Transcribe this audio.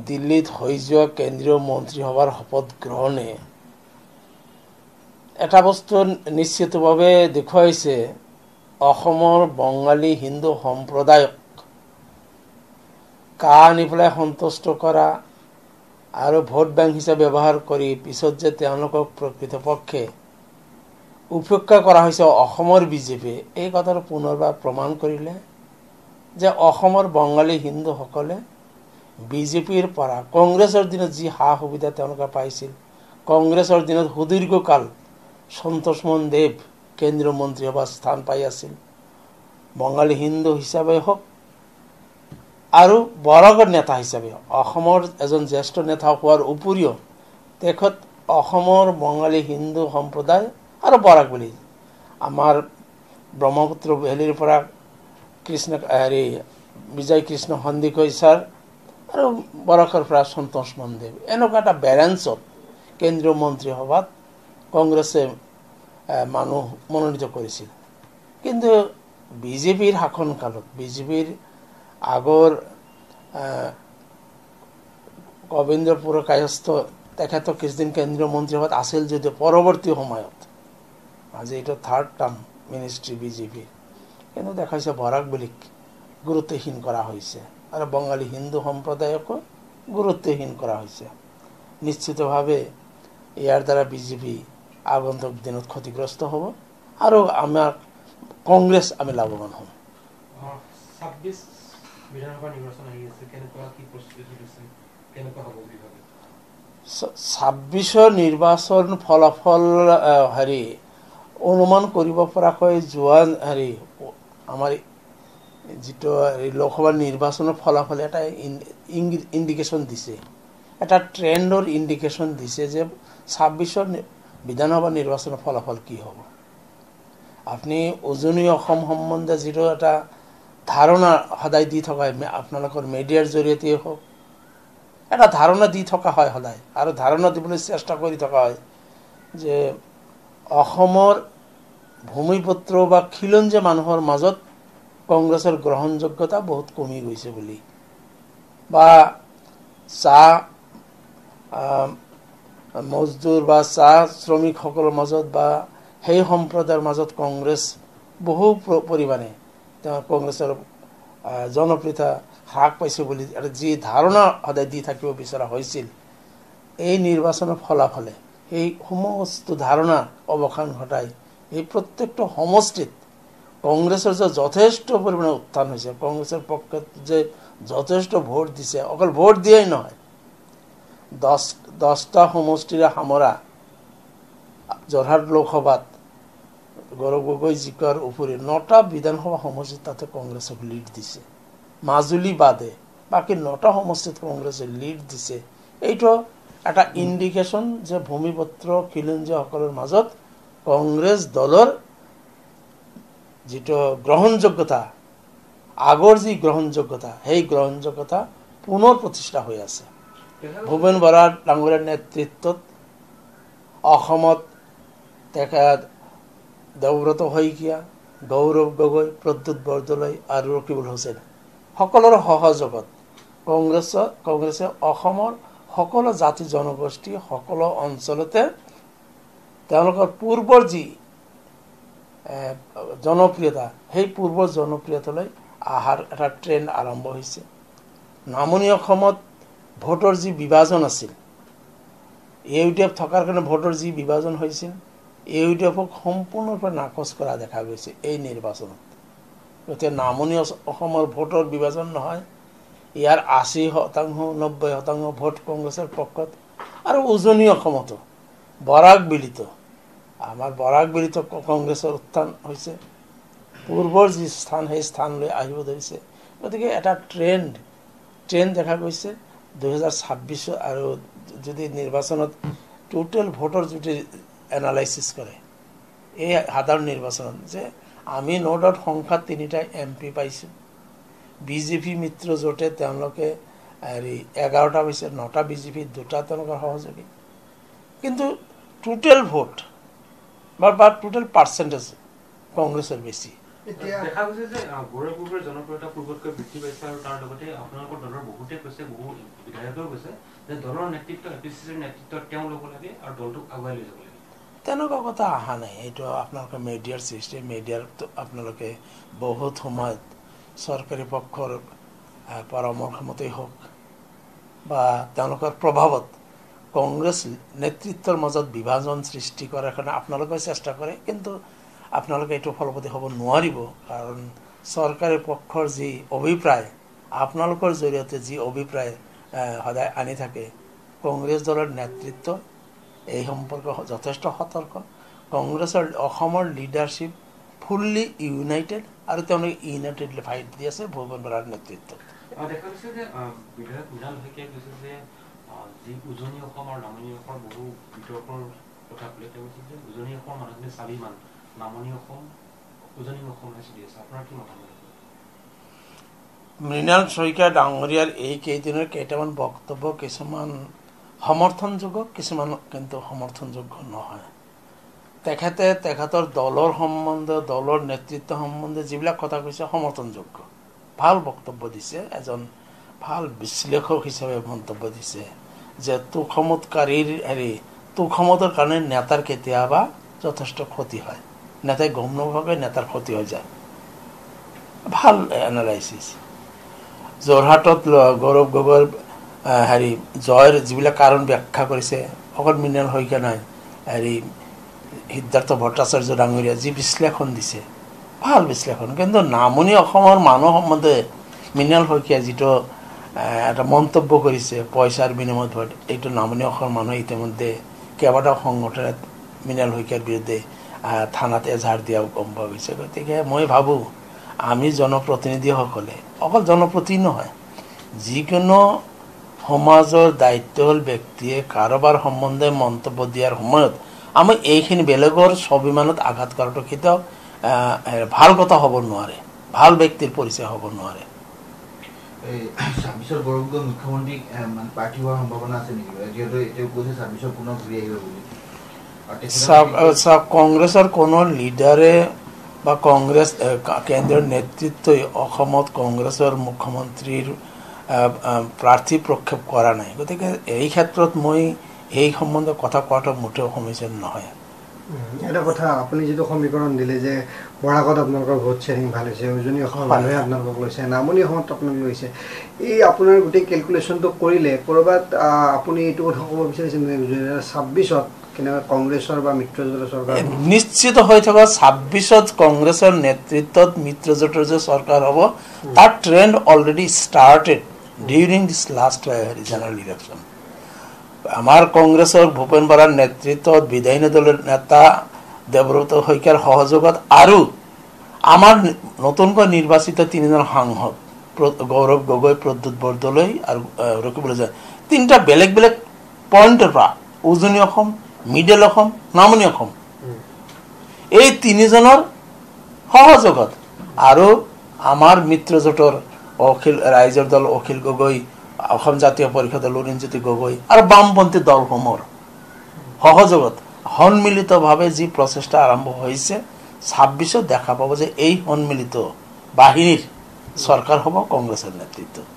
দিল্লীত হৈ যোৱা কেন্দ্ৰীয় মন্ত্ৰী সভাৰ শপত গ্ৰহণে এটা বস্তু নিশ্চিতভাৱে দেখুৱাইছে অসমৰ বঙালী হিন্দু সম্প্ৰদায়ক কা আনি পেলাই সন্তুষ্ট কৰা আৰু ভোট বেংক হিচাপে ব্যৱহাৰ কৰি পিছত যে তেওঁলোকক প্ৰকৃতপক্ষে উপেক্ষা কৰা হৈছে অসমৰ বিজেপিয়ে এই কথাটো পুনৰবাৰ প্ৰমাণ কৰিলে যে অসমৰ বঙালী হিন্দুসকলে বিজেপিৰ পৰা কংগ্ৰেছৰ দিনত যি সা সুবিধা তেওঁলোকে পাইছিল, কংগ্ৰেছৰ দিনত সুদীৰ্ঘকাল সন্তোষ মোহন দেৱ কেন্দ্ৰীয় মন্ত্ৰী সভাত স্থান পাই আছিল, বঙালী হিন্দু হিচাপে হওক আৰু বৰাকৰ নেতা হিচাপে অসমৰ এজন জ্যেষ্ঠ নেতা হোৱাৰ উপৰিও তেখেত অসমৰ বঙালী হিন্দু সম্প্ৰদায় আৰু বৰাক বুলি আমাৰ ব্ৰহ্মপুত্ৰ ভেলীৰ পৰা বিজয় কৃষ্ণ সন্দিকৈ ছাৰ আৰু বৰাকৰ পৰা সন্তোষ মোহন দেৱ এনেকুৱা এটা বেলেঞ্চত কেন্দ্ৰীয় মন্ত্ৰী সভাত কংগ্ৰেছে মানুহ মনোনীত কৰিছিল। কিন্তু বিজেপিৰ শাসনকালত বিজেপিৰ আগৰ গোবিন্দপুৰ কায়স্থ তেখেতক কিছুদিন কেন্দ্ৰীয় মন্ত্ৰী সভাত আছিল যদিও পৰৱৰ্তী সময়ত আজি এইটো থাৰ্ড টাৰ্ম মিনিষ্ট্ৰী বিজেপিৰ কিন্তু দেখাইছে বৰাক বুলিক গুৰুত্বহীন কৰা হৈছে আৰু বঙালী হিন্দু সম্প্ৰদায়কো গুৰুত্বহীন কৰা হৈছে। নিশ্চিতভাৱে ইয়াৰ দ্বাৰা বিজেপি আগন্তুক দিনত ক্ষতিগ্ৰস্ত হ'ব আৰু আমাৰ কংগ্ৰেছ আমি লাভৱান হ'ম। 26 নিৰ্বাচন ফলাফল অনুমান কৰিব পৰাকৈ যোৱা আমাৰ যিটো লোকসভা নিৰ্বাচনৰ ফলাফল এটা ইণ্ডিকেশ্যন দিছে, এটা ট্ৰেণ্ডৰ ইণ্ডিকেশ্যন দিছে যে 26 বিধানসভা নিৰ্বাচনৰ ফলাফল কি হ'ব। আপুনি উজনি অসম সম্বন্ধে যিটো এটা ধাৰণা সদায় দি থকা আপোনালোকৰ মিডিয়াৰ জৰিয়তে হওক এটা ধাৰণা দি থকা হয় সদায় আৰু ধাৰণা দিবলৈ চেষ্টা কৰি থকা হয় যে অসমৰ ভূমিপুত্ৰ বা খিলঞ্জীয়া মানুহৰ মাজত কংগ্ৰেছৰ গ্ৰহণযোগ্যতা বহুত কমি গৈছে বুলি বা চাহ মজদুৰ বা চাহ শ্ৰমিকসকলৰ মাজত বা সেই সম্প্ৰদায়ৰ মাজত কংগ্ৰেছ বহু পৰিমাণে কংগ্ৰেছৰ জনপ্ৰিয়তা হ্ৰাস পাইছে বুলি যি ধাৰণা সদায় দি থাকিব বিচৰা হৈছিল, এই নিৰ্বাচনৰ ফলাফলে সেই সমস্ত ধাৰণা অৱসান ঘটাই এই প্ৰত্যেকটো সমষ্টিত কংগ্ৰেছৰ যে যথেষ্ট পৰিমাণে উত্থান হৈছে, কংগ্ৰেছৰ পক্ষত যে যথেষ্ট ভোট দিছে, অকল ভোট দিয়াই নহয় 10টা সমষ্টিৰে সামৰা যোৰহাট লোকসভাত গৌৰৱ গগৈ জিকাৰ উপৰি 9টা বিধানসভা সমষ্টিত তাতে কংগ্ৰেছক লিড দিছে, মাজুলী বাদে বাকী 9টা সমষ্টিত কংগ্ৰেছে লিড দিছে। এইটো এটা ইণ্ডিকেশ্যন যে ভূমিপুত্ৰ খিলঞ্জীয়াসকলৰ মাজত কংগ্ৰেছ দলৰ যিটো গ্ৰহণযোগ্যতা আগৰ যি গ্ৰহণযোগ্যতা সেই গ্ৰহণযোগ্যতা পুনৰ প্ৰতিষ্ঠা হৈ আছে। ভূপেন বৰা ডাঙৰীয়াৰ নেতৃত্বত অসমত তেখেত দেৱব্ৰত শইকীয়া, গৌৰৱ গগৈ, প্ৰদ্যুৎ বৰদলৈ আৰু ৰকিবুল হুছেইন সকলোৰে সহযোগত কংগ্ৰেছে অসমৰ সকলো জাতি জনগোষ্ঠী সকলো অঞ্চলতে তেওঁলোকৰ পূৰ্বৰ যি জনপ্ৰিয়তা সেই পূৰ্বৰ জনপ্ৰিয়তালৈ অহাৰ এটা ট্ৰেণ্ড আৰম্ভ হৈছে। নামনি অসমত ভোটৰ যি বিভাজন আছিল, ইউডিএফ থকাৰ কাৰণে ভোটৰ যি বিভাজন হৈছিল, ইউডিএফক সম্পূৰ্ণৰূপে নাকচ কৰা দেখা গৈছে এই নিৰ্বাচনত। গতিকে নামনি অসমৰ ভোটৰ বিভাজন নহয়, ইয়াৰ 80%, 90% ভোট কংগ্ৰেছৰ পক্ষত আৰু উজনি অসমতো আমাৰ বৰাক বিলিত কংগ্ৰেছৰ উত্থান হৈছে, পূৰ্বৰ যি স্থান সেই স্থানলৈ আহিব ধৰিছে। গতিকে এটা ট্ৰেণ্ড দেখা গৈছে 2026 আৰু যদি নিৰ্বাচনত টোটেল ভোটৰ যদি এনালাইচিছ কৰে এই সাধাৰণ নিৰ্বাচনত যে আমি নৰ্দত সংখ্যাত 3টা MP পাইছোঁ, বিজেপি মিত্ৰ জোটে তেওঁলোকে 11টা পাইছে, 9টা বিজেপি, 2টা তেওঁলোকৰ সহযোগী, কিন্তু টোটেল ভোট বা টোটেল পাৰ্চেণ্টেজ কংগ্ৰেছৰ বেছি। দেখা গৈছে যে গৌৰৱপুৰৰ জনপ্ৰিয়তা পূৰ্বতকৈ বৃদ্ধি পাইছে আৰু তাৰ লগতে আপোনালোকৰ দলৰ বহুতে কৈছে, বহু বিধায়কেও কৈছে যে দলৰ নেতৃত্ব এপিচিচিৰ নেতৃত্ব তেওঁ ল'ব লাগে আৰু দলটোক আগুৱাই লৈ যাব লাগে। তেনেকুৱা কথা অহা নাই। এইটো আপোনালোকে মিডিয়াৰ সৃষ্টি, মিডিয়াৰ আপোনালোকে বহুত সময়ত চৰকাৰী পক্ষৰ পৰামৰ্শ মতেই হওক বা তেওঁলোকৰ প্ৰভাৱত কংগ্ৰেছ নেতৃত্বৰ মাজত বিভাজন সৃষ্টি কৰাৰ কাৰণে আপোনালোকে চেষ্টা কৰে, কিন্তু আপোনালোকে এইটো ফলপ্ৰসূ হ'ব নোৱাৰিব। কাৰণ চৰকাৰী পক্ষৰ যি অভিপ্ৰায়, আপোনালোকৰ জৰিয়তে যি অভিপ্ৰায় সদায় আনি থাকে, কংগ্ৰেছ দলৰ নেতৃত্ব এই সম্পৰ্কে যথেষ্ট সতৰ্ক। কংগ্ৰেছৰ অসমৰ লিডাৰশ্বিপ ফুল্লি ইউনাইটেড আৰু তেওঁলোকে ইউনাইটেড ফাইট দি আছে ভূপেন বৰাৰ নেতৃত্বত। দেখা গৈছে যে বিধায়ক মৃণাল শইকীয়াই কৈছে যে যি উজনি অসম আৰু নামনি অসমৰ বহু বিতৰ্কৰ কথা ক'লে, তেওঁ কৈছে যে উজনি অসমৰ মানুহখিনি স্বাভিমান, নামনি অসম উজনি অসমহে চলি আছে। আপোনাৰ কি মতামত? মৃণাল শইকীয়া ডাঙৰীয়াৰ এই কেইদিনৰ কেইটামান বক্তব্য কিছুমান সমৰ্থনযোগ্য, কিছুমান কিন্তু সমৰ্থনযোগ্য নহয়। তেখেতৰ দলৰ সম্বন্ধে, দলৰ নেতৃত্ব সম্বন্ধে যিবিলাক কথা কৈছে সমৰ্থনযোগ্য, ভাল বক্তব্য দিছে। এজন ভাল বিশ্লেষক হিচাপে মন্তব্য দিছে যে তোষামোদৰ কাৰণে নেতাৰ কেতিয়াবা যথেষ্ট ক্ষতি হয়, নেতাই গম নোপোৱাকৈ নেতাৰ ক্ষতি হৈ যায়। ভাল এনালাইচিছ। যোৰহাটত গৌৰৱ গগৈৰ জয়ৰ যিবিলাক কাৰণ ব্যাখ্যা কৰিছে, অকল মৃণাল শইকীয়া নাই, সিদ্ধাৰ্থ ভট্টাচাৰ্য ডাঙৰীয়া যি বিশ্লেষণ দিছে, ভাল বিশ্লেষণ। কিন্তু নামনি অসমৰ মানুহ সম্বন্ধে মৃণাল শইকীয়া যিটো এটা মন্তব্য কৰিছে, পইচাৰ বিনিময়ত ভোট, এইটো নামনি অসমৰ মানুহে ইতিমধ্যে কেইবাটাও সংগঠনে মৃণাল শইকীয়াৰ বিৰুদ্ধে থানাত এজাহাৰ দিয়া গম পোৱা গৈছে। গতিকে মই ভাবোঁ আমি জনপ্ৰতিনিধিসকলে, অকল জনপ্ৰতিনিধি নহয়, যিকোনো সমাজৰ দায়িত্বশীল ব্যক্তিয়ে কাৰোবাৰ সম্বন্ধে মন্তব্য দিয়াৰ সময়ত আমি এইখিনি বেলেগৰ স্বাভিমানত আঘাত কৰাটো কেতিয়াও ভাল কথা হ'ব নোৱাৰে, ভাল ব্যক্তিৰ পৰিচয় হ'ব নোৱাৰে। মুখ্যমন্ত্ৰী প্ৰাৰ্থী হোৱাৰ সম্ভাৱনা আছে নেকি? যিহেতু তেওঁ কৈছে ২৬ পুনৰ ঘূৰি আহিব বুলি। কংগ্ৰেছৰ কোনো লিডাৰে বা কংগ্ৰেছ কেন্দ্ৰীয় নেতৃত্বই অসমত কংগ্ৰেছৰ মুখ্যমন্ত্ৰীৰ প্ৰাৰ্থী প্ৰক্ষেপ কৰা নাই। গতিকে এই ক্ষেত্ৰত মই এই সম্বন্ধে কথা কোৱাটো মোটেও সমীচীন নহয়। এটা কথা, আপুনি যিটো সমীকৰণ দিলে যে বৰাকত আপোনালোকৰ ভোট শ্বেয়াৰিং ভাল হৈছে, উজনি অসমৰ মানুহে আপোনালোকক লৈছে, নামনি অসমত আপোনালোক লৈছে, এই আপোনাৰ গোটেই কেলকুলেশ্যনটো কৰিলে ক'ৰবাত আপুনি এইটো কথা ক'ব বিচাৰিছে ২৬ত কেনেকৈ কংগ্ৰেছৰ বা মিত্ৰজোঁটৰ চৰকাৰ নিশ্চিত হৈ থকা? ২৬ত কংগ্ৰেছৰ নেতৃত্বত মিত্ৰজোঁটৰ যে চৰকাৰ হ'ব, তাৰ ট্ৰেণ্ড অলৰেডি ষ্টাৰ্টেড ডিউৰিং দিছ লাষ্ট জেনেৰেল ইলেকশ্যন। আমাৰ কংগ্ৰেছৰ ভূপেন বৰাৰ নেতৃত্বত বিধায়িনী দলৰ নেতা দেৱব্ৰত শইকীয়াৰ সহযোগত আৰু আমাৰ নতুনকৈ নিৰ্বাচিত ৩জন সাংসদ গৌৰৱ গগৈ, প্ৰদ্যুৎ বৰদলৈ আৰু ৰকিবুল হাছান, ৩টা বেলেগ বেলেগ পইণ্টৰ পৰা উজনি অসম, মিডল অসম, নামনি অসম, এই ৩জনৰ সহযোগত আৰু আমাৰ মিত্ৰজোঁটৰ ৰাইজৰ দল অখিল গগৈ, অসম জাতীয় পৰিষদৰ লুৰিণজ্যোতি গগৈ আৰু বামপন্থী দলসমূহৰ সহযোগত সন্মিলিতভাৱে যি প্ৰচেষ্টা আৰম্ভ হৈছে, ২৬ত দেখা পাব যে এই সন্মিলিত বাহিনীৰ চৰকাৰ হ'ব কংগ্ৰেছৰ নেতৃত্বত।